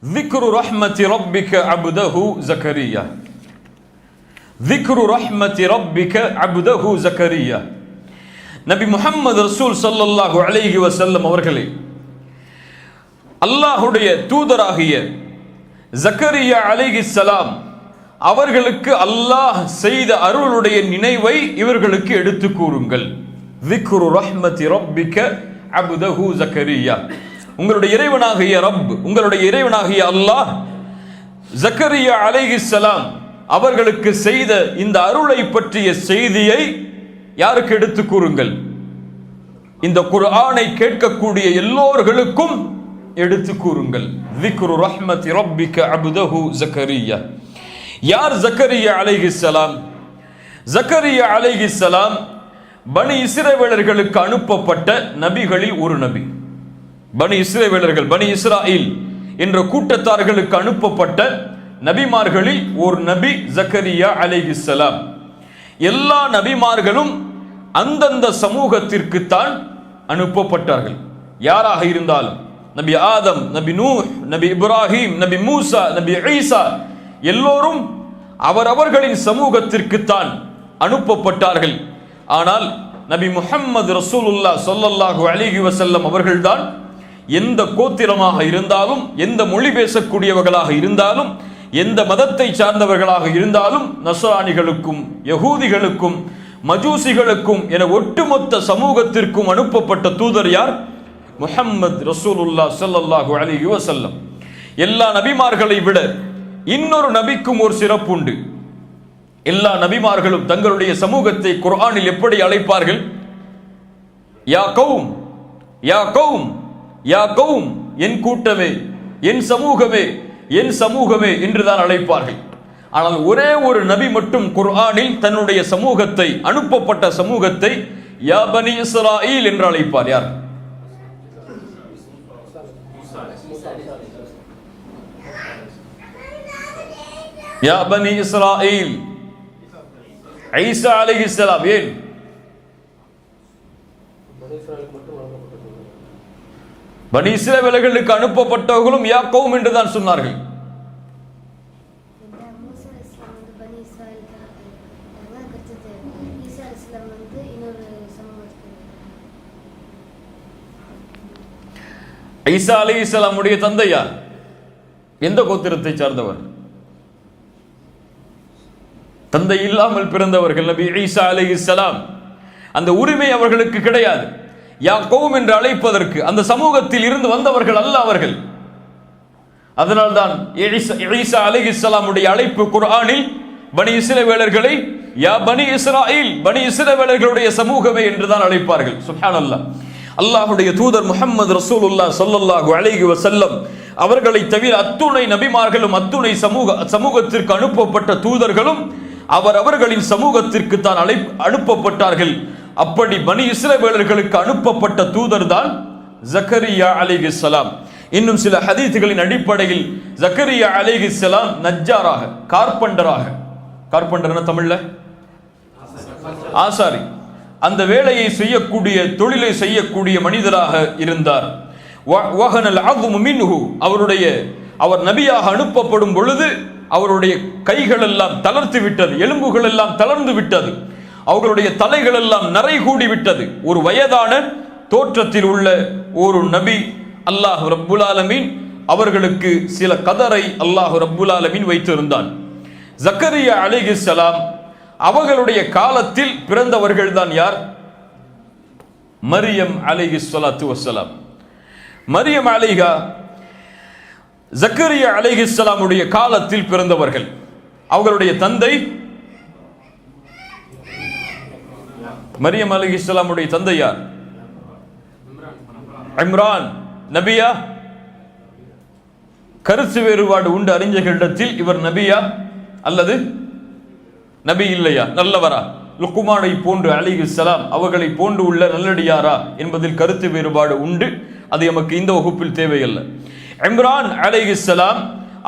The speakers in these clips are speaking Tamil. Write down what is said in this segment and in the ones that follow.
ذكر رحمة ربك عبده زكريا. ذكر رحمة ربك عبده زكريا. நபி முஹம்மது ரசூல் ஸல்லல்லாஹு அலைஹி வஸல்லம் அவர்களே, அல்லாஹ்வுடைய தூதராகிய ஜக்கரியா அலைஹிஸ்ஸலாம் அவர்களுக்கு அல்லாஹ் செய்த அருளுடைய நினைவை இவர்களுக்கு எடுத்து கூறுங்கள். ذكر رحمة ربك عبده زكريا. உங்களுடைய இறைவனாகிய ரப், உங்களுடைய இறைவனாகிய அல்லாஹ் ஜக்கரியா அலைஹிஸ்ஸலாம் அவர்களுக்கு செய்த இந்த அருளை பற்றிய செய்தியை யாருக்கு எடுத்து கூறுங்கள்? இந்த குர்ஆனை கேட்கக்கூடிய எல்லோர்களுக்கும் எடுத்து கூறுங்கள். ذكر رحمة ربك عبده زكريا. யார் ஜக்கரியா அலைஹிஸ்ஸலாம்? ஜக்கரியா அலைஹிஸ்ஸலாம் பனி இஸ்ரவேலர்களுக்கு அனுப்பப்பட்ட நபிகளில் ஒரு நபி. பனி இஸ்ரவேலர்கள், பனி இஸ்ராயில் என்ற கூட்டத்தார்களுக்கு அனுப்பப்பட்ட நபிமார்களில் ஒரு நபி ஜக்கரியா அலைஹிஸ்ஸலாம். எல்லா நபிமார்களும் அந்தந்த சமூகத்திற்கு தான் அனுப்பப்பட்டார்கள். யாராக இருந்தாலும், நபி ஆதம், நபி நூஹ், நபி இப்ராஹிம், நபி மூசா, நபி ஈசா எல்லோரும் அவரவர்களின் சமூகத்திற்கு தான் அனுப்பப்பட்டார்கள். ஆனால் நபி முஹம்மது ரசூலுல்லாஹ் ஸல்லல்லாஹு அலைஹி வஸல்லம் அவர்கள்தான் எந்த கோத்திரமாக இருந்தாலும், எந்த மொழி பேசக்கூடியவர்களாக இருந்தாலும், எந்த மதத்தை சார்ந்தவர்களாக இருந்தாலும், நஸ்ரானிகளுக்கும் யகூதிகளுக்கும் மஜூசிகளுக்கும் என ஒட்டுமொத்த சமூகத்திற்கும் அனுப்பப்பட்ட தூதர் யார்? முஹம்மது ரசூலுல்லாஹ் ஸல்லல்லாஹு அலைஹி வஸல்லம். எல்லா நபிமார்களை விட இன்னொரு நபிக்கும் ஒரு சிறப்பு உண்டு. எல்லா நபிமார்களும் தங்களுடைய சமூகத்தை குர்ஆனில் எப்படி அழைப்பார்கள்? யா கௌம், யா கௌம், யா கௌம், என் கூட்டமே, என் சமூகமே, என் சமூகமே என்றுதான் அழைப்பார்கள். ஆனால் ஒரே ஒரு நபி மட்டும் குர்ஆனில் தன்னுடைய சமூகத்தை, அனுப்பப்பட்ட சமூகத்தை யா பனி இஸ்ராயில் என்று அழைப்பார். யார்? யா பனி இஸ்ராயில், ஈசா அலைஹிஸ்ஸலாம். ஏன்? பனி இஸ்ரவேலர்களுக்கு அனுப்பப்பட்டவர்களும் யா கௌம் என்று தான் சொன்னார்கள். ஈசா அலைஹிஸ்ஸலாம் உடைய தந்தை யார்? எந்த கோத்திரத்தை சார்ந்தவர்? தந்தை இல்லாமல் பிறந்தவர்கள் நபி ஈசா அலைஹிஸ்ஸலாம். அந்த உரிமை அவர்களுக்கு கிடையாது. யா கௌம் என்று அழைப்பதற்கு அந்த சமூகத்தில் இருந்து வந்தவர்கள் அல்ல அவர்கள். அதனால்தான் ஈசா அலைஹிஸ்ஸலாம் உடைய அழைப்பு குர்ஆனில் பனி இஸ்ரவேலர்களை யா பனி இஸ்ராயில், பனி இஸ்ரவேலர்களுடைய சமூகமே என்றுதான் அழைப்பார்கள். சுப்ஹானல்லாஹ். அல்லாஹ்வுடைய தூதர் முஹம்மது ரசூலுல்லாஹ் ஸல்லல்லாஹு அலைஹி வஸல்லம் அவர்களை தவிர அத்துணை நபிமார்களும் அத்துணை சமூகத்திற்கு அனுப்பப்பட்ட தூதர்களும் அவர்களின் சமூகத்திற்கு தான் அனுப்பப்பட்டார்கள். அப்படி பனி இஸ்ரவேலர்களுக்கு அனுப்பப்பட்ட தூதர் தான் ஜக்கரியா அலைஹிஸ்ஸலாம். இன்னும் சில ஹதீஸ்களின் அடிப்படையில் ஜக்கரியா அலைஹிஸ்ஸலாம் நஜ்ஜாராக, கார்பெண்டராக, கார்பெண்டர்னா தமிழ்ல ஆசாரி, அந்த வேலையை செய்யக்கூடிய, தொழிலை செய்யக்கூடிய மனிதராக இருந்தார். அவர் நபியாக அனுப்பப்படும் பொழுது அவருடைய கைகள் எல்லாம் தளர்த்து விட்டது, எலும்புகள் எல்லாம் தளர்ந்து விட்டது, அவர்களுடைய தலைகள் எல்லாம் நரை கூடி விட்டது. ஒரு வயதான தோற்றத்தில் உள்ள ஒரு நபி அல்லாஹ் ரப்புல் ஆலமீன் அவர்களுக்கு சில கதரை அல்லாஹ் ரப்புல் ஆலமீன் வைத்திருந்தான். ஜக்கரியா அலைஹிஸ்ஸலாம் அவர்களுடைய காலத்தில் பிறந்தவர்கள் தான் யார்? மரியம் அலைஹிஸ்ஸலாத்து வஸ்ஸலாம். மரியம் அலைஹா ஜக்கரியா அலைஹிஸ்ஸலாமுடைய காலத்தில் பிறந்தவர்கள். அவர்களுடைய தந்தை மரியம் அலைஹிஸ்ஸலாமுடைய தந்தை யார்? இம்ரான். நபியா? கருத்து வேறுபாடு உண்டு அறிஞர்களிடத்தில். இவர் நபியா அல்லது நபி இல்லையா, நல்லவரா, லுக்மானை போன்று அலைஹிஸ்ஸலாம் அவர்களை போன்று உள்ள நல்லடியாரா என்பதில் கருத்து வேறுபாடு உண்டு. அது நமக்கு இந்த வகுப்பில் தேவையல்ல. இம்ரான் அலைஹிஸ்ஸலாம்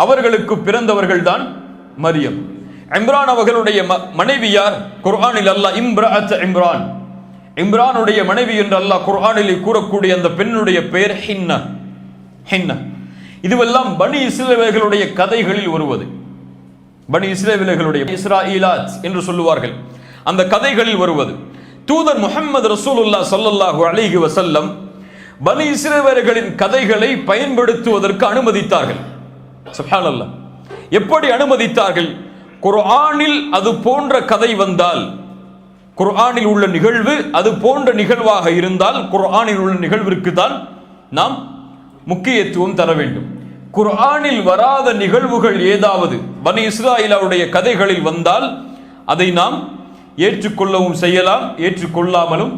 அவர்களுக்கு பிறந்தவர்கள் தான் மரியம். இம்ரான் அவர்களுடைய மனைவி யார்? குர்ஆனில் அல்லாஹ் இம்ரஅத் இம்ரான், இம்ரானுடைய மனைவி என்று அல்லாஹ் குர்ஆனில் கூறக்கூடிய அந்த பெண்ணுடைய பெயர் ஹின்னா. ஹின்னா இதுவெல்லாம் பனி இஸ்ரவேலர்களுடைய கதைகளில் வருவது. பனி இஸ்ரவேலர்களுடைய இஸ்ராஈலாத் என்று சொல்லுவார்கள், அந்த கதைகளில் வருவது. தூதர் முஹம்மது ரசூலுல்லாஹ் ஸல்லல்லாஹு அலைஹி வஸல்லம் பனி இஸ்ரவேலர்களின் கதைகளை பயன்படுத்துவதற்கு அனுமதித்தார்கள். சுப்ஹானல்லாஹ். எப்படி அனுமதித்தார்கள்? குர்ஆனில் அது போன்ற கதை வந்தால், குர்ஆனில் உள்ள நிகழ்வு அது போன்ற நிகழ்வாக இருந்தால் குர்ஆனில் உள்ள நிகழ்விற்கு தான் நாம் முக்கியத்துவம் தர வேண்டும். குர்ஆனில் வராத நிகழ்வுகள் ஏதாவது பனி இஸ்ராயீலுடைய கதைகளில் வந்தால் அதை நாம் ஏற்றுக்கொள்ளவும் செய்யலாம், ஏற்றுக்கொள்ளாமலும்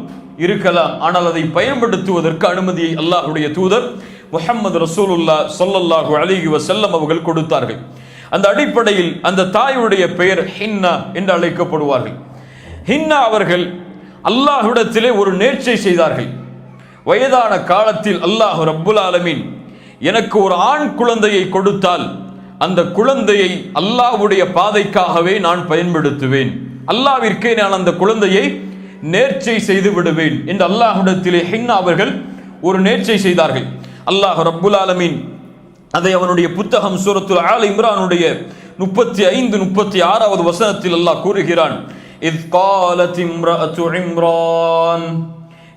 இருக்கலாம். ஆனால் அதை பயன்படுத்துவதற்கு அனுமதியை அல்லாஹ்வுடைய தூதர் முஹம்மது ரசூலுல்லாஹ் ஸல்லல்லாஹு அலைஹி வஸல்லம் அவர்கள் கொடுத்தார்கள். அந்த அடிப்படையில் அந்த தாயுடைய பெயர் ஹின்னா என்று அழைக்கப்படுவார்கள். ஹின்னா அவர்கள் அல்லாஹ்விடத்திலே ஒரு நேர்ச்சை செய்தார்கள். வயதான காலத்தில் அல்லாஹ் ரப்புல் ஆலமீன் எனக்கு ஒரு ஆண் குழந்தையை கொடுத்தால் அந்த குழந்தையை அல்லாஹ்வுடைய பாதைக்காகவே நான் பயன்படுத்துவேன், அல்லாஹ்விற்கே நான் அந்த குழந்தையை நேர்ச்சை செய்து விடுவேன் என்று அல்லாஹ்விடத்திலே ஹின்னா அவர்கள் ஒரு நேர்ச்சை செய்தார்கள். அல்லாஹ் ரப்புல் ஆலமீன் அதை அவனுடைய புத்தகம் சூரத்துல் ஆல இம்ரானுடைய 35-36வது வசனத்தில் அல்லாஹ் கூறுகிறான், இத் காலத் இம்ரஅத்து இம்ரான்,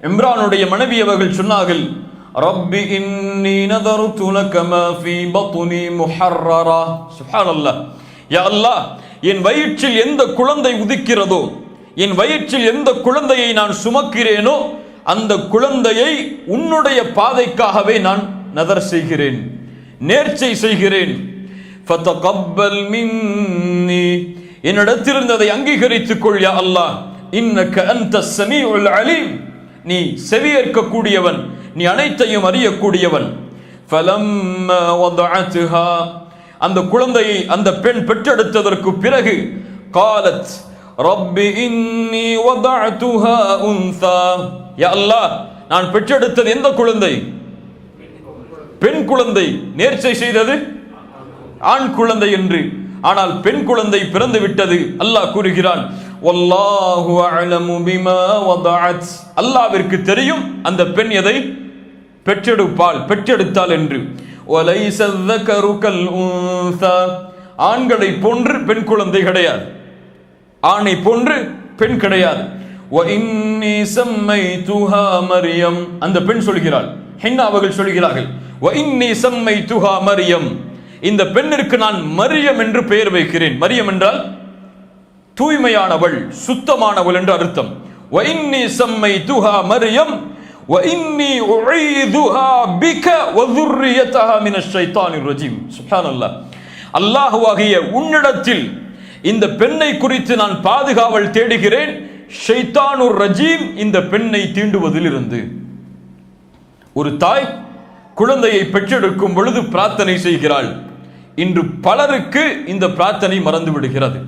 இம்ரானுடைய மனைவி அவர்கள் சொன்னார்கள், ரப்பி இன்னி நதர்து லக மா ஃபீ பத்னி முஹர்ரரா. சுப்ஹானல்லாஹ். யா அல்லாஹ், என் வயிற்றில் எந்த குழந்தை உதிக்கிறதோ, என் வயிற்றில் எந்த குழந்தையை நான் சுமக்கிறேனோ அந்த குழந்தையை உன்னுடைய பாதைக்காகவே நான் நதர் செய்கிறேன், நேர்ச்சை செய்கிறேன். ஃபதகப்பல் மின்னி, என்னிடத்திலிருந்து அதை அங்கீகரித்துக் கொள் யா அல்லாஹ். இன்னக அன்தஸ் ஸமீஉல் அலீம், நீ செவியேற்கக்கூடியவன், நீ அனைத்தையும் அறியக்கூடியவன். ஃபலம்மா வதஅத்ஹா, அந்த குழந்தையை அந்த பெண் பெற்றெடுத்ததற்கு பிறகு காலத் ரப்பி இன்னி வதஅதுஹா உன்ஸா, யா அல்லாஹ், நான் பெற்றெடுத்தது எந்த குழந்தை? பெண் குழந்தை. நேர்ச்சை செய்தது ஆண் குழந்தை என்று. ஆனால் பெண் குழந்தை பிறந்து விட்டது. அல்லாஹ் கூறுகிறான், வல்லாஹு அஅலமு பிமா வதஅத், அல்லாஹ்விற்கு தெரியும் அந்த பெண் எதை பெற்றெடுத்தாள் என்று. வலைஸ ذكرُ كالأنثى, ஆண்களை போன்று பெண் குழந்தை கிடையாது, ஆணை போன்று பெண் கிடையாது. وإني سميتها مريم, அந்த பெண் சொல்கிறாள், ஹின்னா அவர்கள் சொல்கிறார்கள், وإني سميتها مريم, இந்த பெண்ணிற்கு நான் மரியம் என்று பெயர் வைக்கிறேன். மரியம் என்றால் தூய்மையானவள், சுத்தமானவள் என்று அர்த்தம். وإني سميتها مريم وإني أعيذها بك وذريتها من الشيطان الرجيم. சுப்ஹானல்லாஹ். அல்லாஹ்வாகிய உன்னிடத்தில் இந்த பெண்ணை குறித்து நான் பாதுகாவல் தேடுகிறேன், ஷைத்தானுர் ரஜீம் இந்த பெண்ணை தீண்டுவதிலிருந்து. ஒரு தாய் குழந்தையை பெற்றெடுக்கும் பொழுது பிரார்த்தனை செய்கிறாள். இன்று பலருக்கு இந்த பிரார்த்தனை மறந்து விடுகிறது.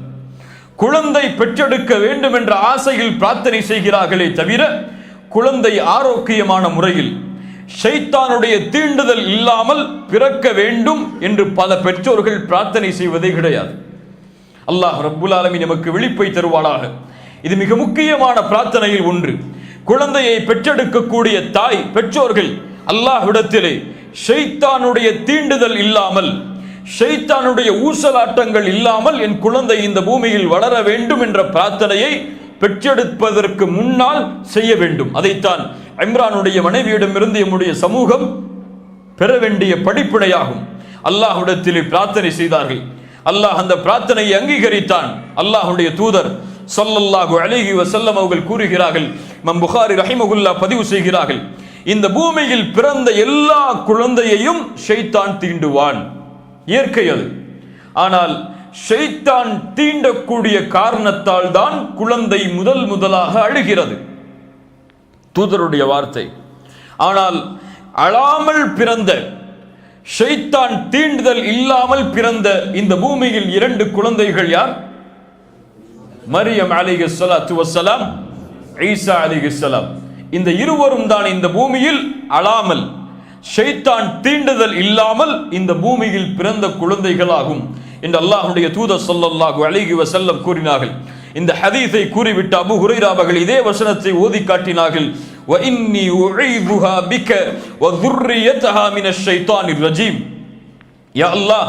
குழந்தை பெற்றெடுக்க வேண்டும் என்ற ஆசையில் பிரார்த்தனை செய்கிறார்களே தவிர குழந்தை ஆரோக்கியமான முறையில் ஷைத்தானுடைய தீண்டுதல் இல்லாமல் பிறக்க வேண்டும் என்று பல பெற்றோர்கள் பிரார்த்தனை செய்வதே கிடையாது. அல்லாஹ் ரப்புல் ஆலமீன் நமக்கு விழிப்பை தருவானாக. இது மிக முக்கியமான பிரார்த்தனையில் ஒன்று. குழந்தையை பெற்றெடுக்கக்கூடிய தாய் பெற்றோர்கள் அல்லாஹ்விடத்திலே ஷைத்தானுடைய தீண்டுதல் இல்லாமல், ஷைத்தானுடைய ஊசலாட்டங்கள் இல்லாமல் என் குழந்தை இந்த பூமியில் வளர வேண்டும் என்ற பிரார்த்தனையை பெற்றெடுப்பதற்கு முன்னால் செய்ய வேண்டும். அதைத்தான் இம்ரானுடைய மனைவியிடமிருந்து நம்முடைய சமூகம் பெற வேண்டிய படிப்பினையாகும். அல்லாஹ்விடத்திலே பிரார்த்தனை செய்தார்கள். அல்லாஹ் அந்த பிரார்த்தனையை அங்கீகரித்தான். அல்லாஹ்வுடைய தூதர் ஸல்லல்லாஹு அலைஹி வஸல்லம் அவர்கள் கூறுகிறார்கள், இமாம் புகாரி ரஹிமஹுல்லாஹ் பதிவு செய்கிறார்கள், இந்த பூமியில் பிறந்த எல்லா குழந்தையையும் ஷைத்தான் தீண்டுவான், இயற்கை அது. ஆனால் ஷைத்தான் தீண்டக்கூடிய காரணத்தால் தான் குழந்தை முதலாக அழுகிறது. தூதருடைய வார்த்தை. ஆனால் அழாமல் பிறந்த, ஷைத்தான் தீண்டுதல் இல்லாமல் பிறந்த இந்த பூமியில் 2 குழந்தைகள் யார்? மரியம் அலைஹிஸ்ஸலாத்து வஸ்ஸலாம், ஈசா அலைஹிஸ்ஸலாம். இந்த இருவரும் தான் இந்த பூமியில் அழாமல், ஷைத்தான் தீண்டுதல் இல்லாமல் இந்த பூமியில் பிறந்த குழந்தைகளாகும் என்று அல்லாஹ்வுடைய தூதர் ஸல்லல்லாஹு அலைஹி வஸல்லம் கூறினார்கள். இந்த ஹதீஸை கூறிவிட்டு அபூ ஹுரைரா அவர்கள் இதே வசனத்தை ஓதி காட்டினார்கள், வ இன்னி உஈதுஹா பிக வ ذُرِّيَّتَهَا மினஷ் ஷைத்தானிர் ரஜீம். யா அல்லாஹ்,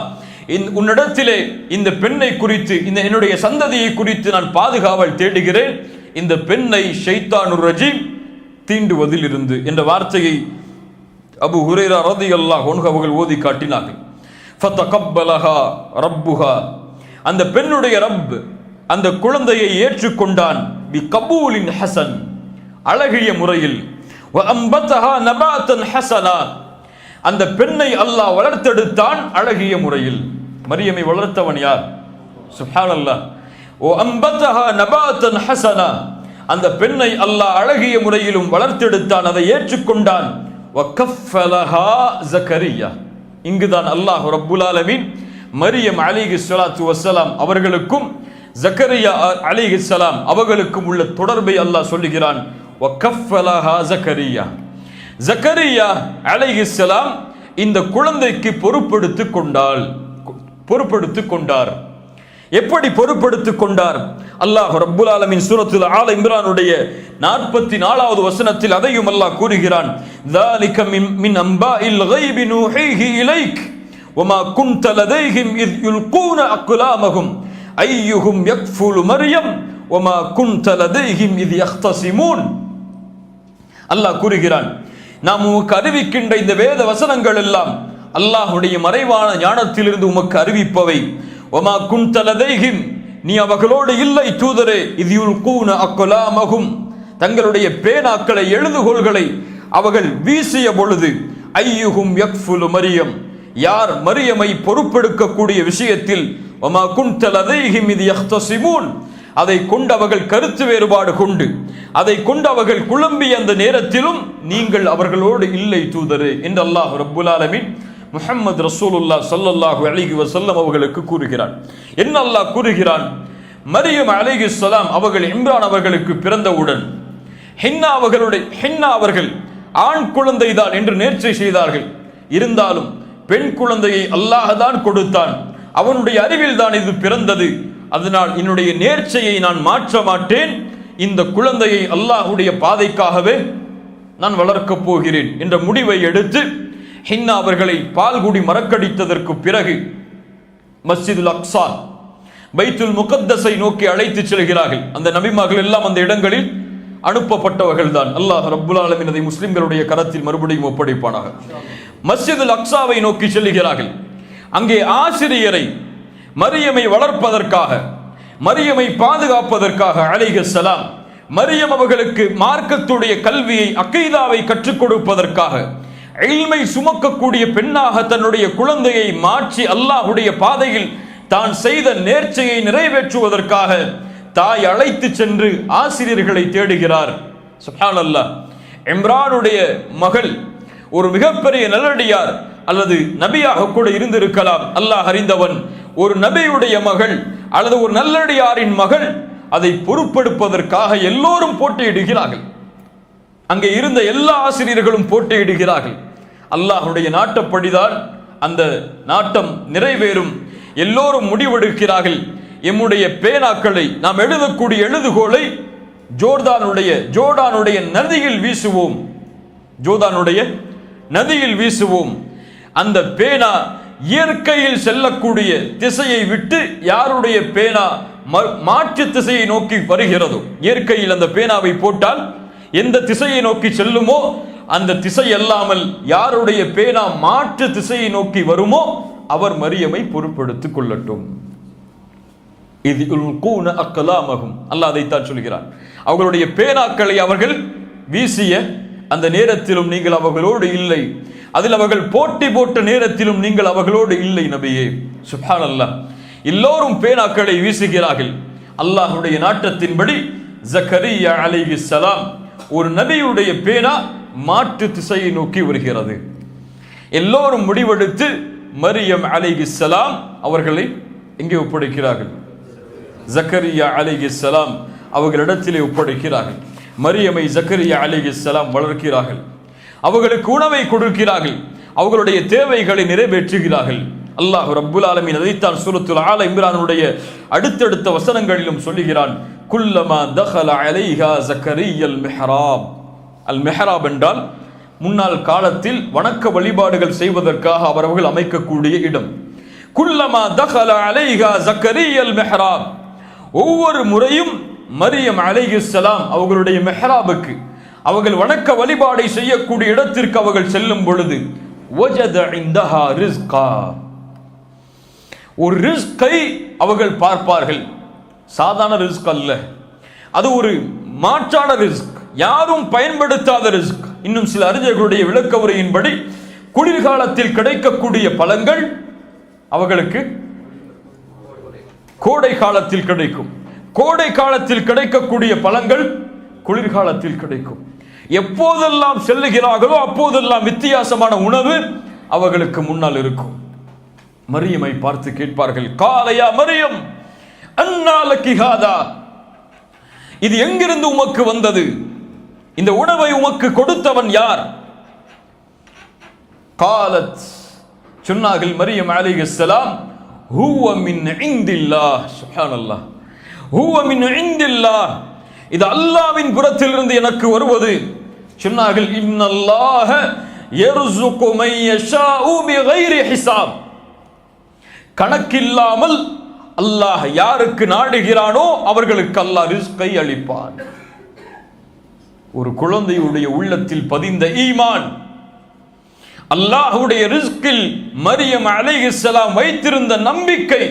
உன்னிடத்திலே இந்த பெண்ணை குறித்து, இந்த என்னுடைய சந்ததியை குறித்து நான் பாதுகாவல் தேடுகிறேன், இந்த பெண்ணை ஷைத்தானுர் ரஜீம் தீண்டுவதில் இருந்து என்ற வார்த்தையை அபு ஹுரைரா ரலியல்லாஹு அன்ஹு அவர்கள் ஓதி காட்டினார்கள். ஃபதகப்பலஹா ரப்புஹா, அந்த பெண்ணுடைய ரப் அந்த குழந்தையை ஏற்றுக்கொண்டான். பி கபூலின் ஹசன், அழகிய முறையில். வ அம்பதஹா நபாத்தன் ஹசனா, அந்த பெண்ணை அல்லாஹ் வளர்த்தெடுத்தான் அழகிய முறையில். மரியமை வளர்த்தவன் யார்? சுப்ஹானல்லாஹ். வ அம்பதஹா நபாத்தன் ஹசனா, அந்த பெண்ணை அல்லாஹ் அழகிய முறையிலும் வளர்த்தெடுத்தான், அதை ஏற்றுக்கொண்டான். வ கஃபலஹா ஜக்கரியா, இங்குதான் அல்லாஹ் ரப்புல் ஆலமீன் மரியம் அலைஹிஸ்ஸலாத்து வஸ்ஸலாம் அவர்களுக்கும் ஜக்கரியா அலைஹிஸ்ஸலாம் அவர்களுக்கும் உள்ள தொடர்பை அல்லாஹ் சொல்லுகிறான். வ கஃபலஹா ஜக்கரியா, ஜக்கரியா அலைஹிஸ்ஸலாம் இந்த குழந்தைக்கு பொறுப்பெடுத்துக் கொண்டார். எப்படி பொறுப்பெடுத்துக் கொண்டார்? அல்லாஹ் ரப்புல் ஆலமீன் சூரத்துல் ஆல இம்ரானுடைய 44வது வசனத்தில் அதையும் அல்லாஹ் கூறுகிறான். ذَلِكَ مِنْ أَنْبَاءِ الْغَيْبِ نُوحِيهِ إِلَيْكَ وَمَا كُنْتَ لَدَيْهِمْ إِذْ يُلْقُونَ أَقْلَامَهُمْ أَيُّهُمْ يَكْفُلُ مَرْيَمَ وَمَا كُنْتَ لَدَيْهِمْ إِذْ يَخْتَصِمُونَ. அல்லாஹ் கூறுகிறான், நாம் உமக்கு அறிவிக்கின்ற இந்த வேத வசனங்கள் எல்லாம் அல்லாஹ்வுடைய மறைவான ஞானத்திலிருந்து உமக்கு அறிவிப்பவை. வமா குன்த லதைஹிம், நீ அவர்களோடு இல்லை தூதரே. இத் யுல்கூன அக்லாமஹும், தங்களுடைய பேனாக்களை எழுதுகோள்களை அவர்கள் வீசிய பொழுது. ஐயுஹும் யக்ஃபுலு மரியம், யார் மரியமை பொறுப்பெடுக்கக்கூடிய விஷயத்தில். வமா குன்த லதைஹிம் இத் யஹ்தஸிமூன், அதை கொண்டு அவர்கள் கருத்து வேறுபாடு கொண்டு அதை கொண்டு அவர்கள் குழம்பிய அந்த நேரத்திலும் நீங்கள் அவர்களோடு இல்லை தூதரே என்று அல்லாஹ் ரப்புல் ஆலமீன் முஹம்மது ரசூலுல்லாஹ் ஸல்லல்லாஹு அலைஹி வஸல்லம் அவர்களுக்கு கூறுகிறான். என்ன அல்லாஹ் கூறுகிறான்? மரியம் அலைஹிஸ்ஸலாம் அவர்கள் இம்ரான் அவர்களுக்கு பிறந்தவுடன் ஹின்னா அவர்கள் ஆண் குழந்தை தான் என்று நேர்ச்சை செய்தார்கள். இருந்தாலும் பெண் குழந்தையை அல்லாஹ் தான் கொடுத்தான், அவனுடைய அறிவில் தான் இது பிறந்தது, அதனால் என்னுடைய நேர்ச்சையை நான் மாற்ற மாட்டேன், இந்த குழந்தையை அல்லாஹ்வுடைய பாதைக்காகவே நான் வளர்க்கப் போகிறேன் என்ற முடிவை எடுத்து ஹின்னா அவர்களை பால்குடி மறக்கடித்ததற்கு பிறகு மஸ்ஜிதுல் அக்ஸா, பைத்துல் முகத்தஸை நோக்கி அழைத்து செல்கிறார்கள். அந்த நபிமார்கள் எல்லாம் அந்த இடங்களில் அனுப்பப்பட்டவர்கள் தான். அல்லாஹ் ரப்புல் ஆலமீன் அதை முஸ்லிம்களுடைய கரத்தில் மறுபடியும் ஒப்படைப்பானாக. மஸ்ஜிதுல் அக்ஸாவை நோக்கி செல்கிறார்கள். அங்கே ஆசிரியரை மரியமை வளர்ப்பதற்காக, மரியமை பாதுகாப்பதற்காக அலைஹிஸ்ஸலாம் மரியம் அவர்களுக்கு மார்க்கத்துடைய கல்வியை, அக்கீதாவை கற்றுக் கொடுப்பதற்காக, இல்மை சுமக்கக்கூடிய பெண்ணாக தன்னுடைய குழந்தையை மாற்றி அல்லாஹ்வுடைய பாதையில் தான் செய்த நேர்ச்சையை நிறைவேற்றுவதற்காக தாய் அழைத்து சென்று ஆசிரியர்களை தேடுகிறார். சுப்ஹானல்லாஹ். இம்ரானுடைய மகள் ஒரு மிகப்பெரிய நல்லடியார் அல்லது நபியாக கூட இருந்திருக்கலாம், அல்லாஹ் அறிந்தவன். ஒரு நபியுடைய மகள் அல்லது ஒரு நல்லடியாரின் மகள், அதை பொறுப்பெடுப்பதற்காக எல்லோரும் போட்டியிடுகிறார்கள். அங்கே இருந்த எல்லா ஆசிரியர்களும் போட்டியிடுகிறார்கள். அல்லாஹ்வுடைய நாட்டப்படிதான் அந்த நாட்டம் நிறைவேறும். எல்லோரும் முடிவெடுக்கிறார்கள், எம்முடைய பேனாக்களை, நாம் எழுதக்கூடிய எழுதுகோலை ஜோர்டானுடைய நதியில் வீசுவோம். ஜோர்டானுடைய நதியில் வீசுவோம். அந்த பேனா இயற்கையில் செல்லக்கூடிய திசையை விட்டு யாருடைய பேனா மாற்று திசையை நோக்கி வருகிறதோ, இயற்கையில் அந்த பேனாவை போட்டால் எந்த திசையை நோக்கி செல்லுமோ அந்த திசை அல்லாமல் யாருடைய பேனா மாற்று திசையை நோக்கி வருமோ அவர் மரியமை பொறுப்பெடுத்துக் கொள்ளட்டும். இது அக்கலாமகும், அல்லாஹ் அதைத்தான் சொல்கிறான். அவர்களுடைய பேனாக்களை அவர்கள் வீசிய அந்த நேரத்திலும் நீங்கள் அவர்களோடு இல்லை, அதில் அவர்கள் போட்டி போட்ட நேரத்திலும் நீங்கள் அவர்களோடு இல்லை நபியே. சுப்ஹானல்லாஹ். எல்லோரும் பேனாக்களை வீசுகிறார்கள். அல்லாஹ்வுடைய நாட்டத்தின்படி ஜக்கரியா அலைஹிஸ்ஸலாம் ஒரு நபியுடைய பேனா மாற்று திசையை நோக்கி வருகிறது. எல்லோரும் முடிவெடுத்து மரியம் அலைஹிஸ்ஸலாம் அவர்களை எங்கே ஒப்படைக்கிறார்கள்? ஜக்கரியா அலைஹிஸ்ஸலாம் அவர்களிடத்திலே ஒப்படைக்கிறார்கள். மரியமை ஜக்கரியா அலைஹிஸ்ஸலாம் வளர்க்கிறார்கள். அவர்களுக்கு உணவை கொடுக்கிறார்கள், அவர்களுடைய தேவைகளை நிறைவேற்றுகிறார்கள். அல்லாஹ் ரப்புல் ஆலமீன் அதைத்தான் சூரத்துல் ஆல இம்ரானுடைய அடுத்தடுத்த வசனங்களிலும் சொல்லுகிறான். குல்லமா தഖல அலைஹா ஜக்கரியா அல் மிஹ்ராப். அல் மிஹ்ராப் என்றால் முன்னாள் காலத்தில் வணக்க வழிபாடுகள் செய்வதற்காக அவர்கள் அமைக்கக்கூடிய இடம். குல்லமா தகல அலைஹா ஜக்கரியல் மெஹ்ராப், ஒவ்வொரு முறையும் மரியம் அலைஹிஸ்ஸலாம் அவர்களுடைய மெஹ்ராபுக்கு, அவர்கள் வணக்க வழிபாடை செய்யக்கூடிய இடத்திற்கு அவர்கள் செல்லும் பொழுது வஜத இந்தஹா ரிஸ்கா, ஒரு ரிஸ்கை அவர்கள் பார்ப்பார்கள். சாதாரண ரிஸ்க் அல்ல, அது ஒரு மாற்றான ரிஸ்க், யாரும் பயன்படுத்தாத ரிஸ்க். இன்னும் சில அறிஞர்களுடைய விளக்க உரையின்படி குளிர்காலத்தில் கிடைக்கக்கூடிய பழங்கள் அவர்களுக்கு கோடை காலத்தில் கிடைக்கும், கோடை காலத்தில் கிடைக்கக்கூடிய பழங்கள் குளிர்காலத்தில் கிடைக்கும். எப்போதெல்லாம் செல்லுகிறார்களோ அப்போதெல்லாம் வித்தியாசமான உணவு அவர்களுக்கு முன்னால் இருக்கும். மரியமை பார்த்து கேட்பார்கள், காலையா மரியம் அன்னாலகி ஹாதா, இது எங்கிருந்து உமக்கு வந்தது, இந்த உணவை உமக்கு கொடுத்தவன் யார்? காலத், சொன்னார்கள் மரியம் அலைஹிஸ்ஸலாம், ஹுவ மின் இந்தில்லாஹ், சுப்ஹானல்லாஹ், ஹுவ மின் இந்தில்லாஹ், இது அல்லாஹ்வின் புறத்திலிருந்து எனக்கு வருவது. சொன்னார்கள், இன்னல்லாஹ யர்ஸுகு மன் யஷாஉ பிகைரி ஹிசாப், கணக்கில்லாமல் அல்லாஹ் யாருக்கு நாடுகிறானோ அவர்களுக்கு அல்லாஹ் ரிஸ்கை அளிப்பான். ஒரு குழந்தையுடைய உள்ளத்தில் பதிந்த ஈமான், அல்லாஹ்வுடைய ரிஸ்கில் மரியம் அலைஹிஸ்ஸலாம் வைத்திருந்த நம்பிக்கை,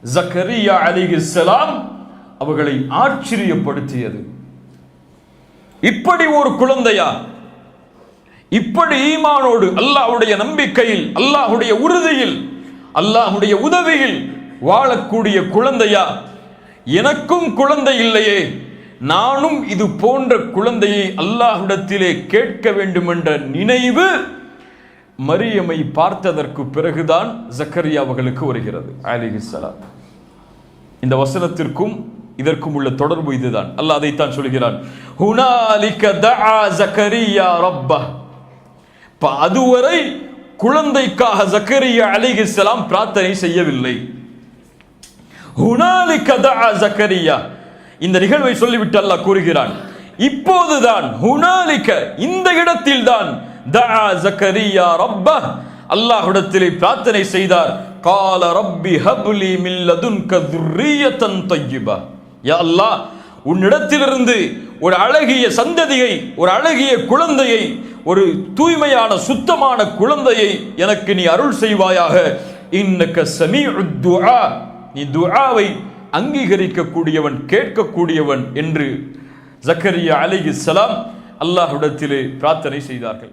ஜக்கரியா அலைஹிஸ்ஸலாம் அவர்களை ஆச்சரியப்படுத்தியது. இப்படி ஒரு குழந்தையா, இப்படி ஈமானோடு அல்லாஹ்வுடைய நம்பிக்கையில், அல்லாஹ்வுடைய உறுதியில், அல்லாஹ்வுடைய உதவியில் வாழக்கூடிய குழந்தையா, எனக்கும் குழந்தை இல்லையே, நானும் இது போன்ற குழந்தையை அல்லாஹ்விடத்திலே கேட்க வேண்டும் என்ற நினைவு மரியமை பார்த்ததற்கு பிறகுதான் ஜக்கரியா அவர்களுக்கு வருகிறது அலைஹிஸ்ஸலாம். இந்த வசனத்திற்கும் இதற்கும் உள்ள தொடர்பு இதுதான். அல்லாஹ் அதைத்தான் சொல்கிறான், ஹுனாலிக தஆ ஜக்கரியா ரப்பஹ். அதுவரை குழந்தைக்காக ஜக்கரியா அலைஹிஸ்ஸலாம் பிரார்த்தனை செய்யவில்லை. ஹுனாலிக தஆ ஜக்கரியா, இந்த நிகழ்வை சொல்லிவிட்டு அல்லாஹ் கூறுகிறான், இப்போதுதான் ஹுனாலிக, இந்த இடத்தில் தான் தஆ ஜக்கரியா ரப்பஹ், அல்லாஹ்விடத்திலே பிரார்த்தனை செய்தார். கால ரப்பி ஹப்லி மின் லதுன்க துர்ரியத்தன் தய்யிபா, யா அல்லாஹ், உன்னிடத்திலிருந்து ஒரு அழகிய சந்ததியை, ஒரு அழகிய குழந்தையை, ஒரு தூய்மையான சுத்தமான குழந்தையை எனக்கு நீ அருள் செய்வாயாக. இன்னக ஸமீஉத் துஆ, நீ துஆவை அங்கீகரிக்கக்கூடியவன், கேட்கக்கூடியவன் என்று ஜக்கரியா அலைஹிஸ்ஸலாம் அல்லாஹ்விடத்திலே பிரார்த்தனை செய்தார்கள்.